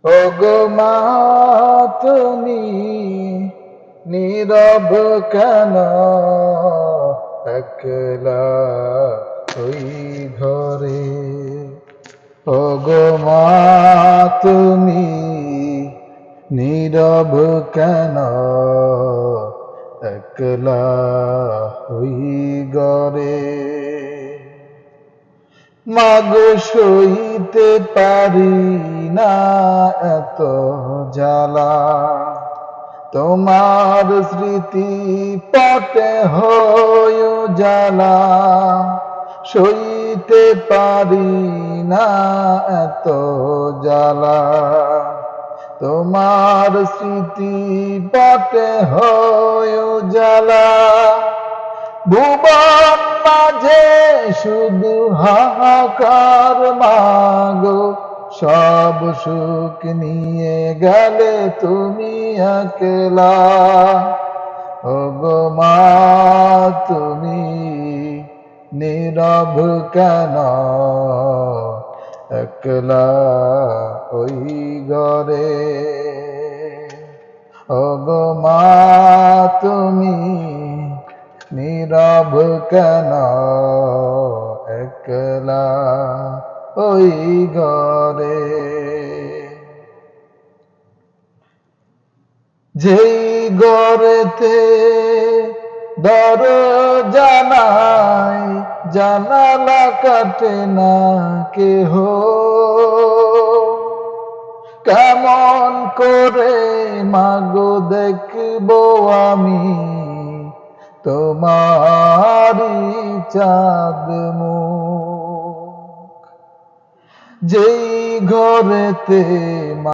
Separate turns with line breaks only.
ওগো মা তুমি নীরব কেন একলা ওই ঘরে। ওগো মা তুমি নীরব কেন একলা ওই ঘরে। মাগো সইতে পারি না এত জ্বালা, তোমার স্মৃতি পটে হয় জ্বালা। সইতে পারি না এত জ্বালা, তোমার স্মৃতি পটে হয় জ্বালা। ভুবন মাঝে শুধু হাহাকার মাগো, সব সুখ নিয়ে গেলে তুমি একলা। ওগো মা তুমি নীরব কেন একলা ওই ঘরে। ওগো মা তুমি নীরব কেন একলা ওই ঘরে। যেই ঘরেতে দরজা নাই, জানালা কাটে না কেহ, কেমন করে মাগো দেখবো আমি তোমারি চাঁদ মুখ। যেই ঘরেতে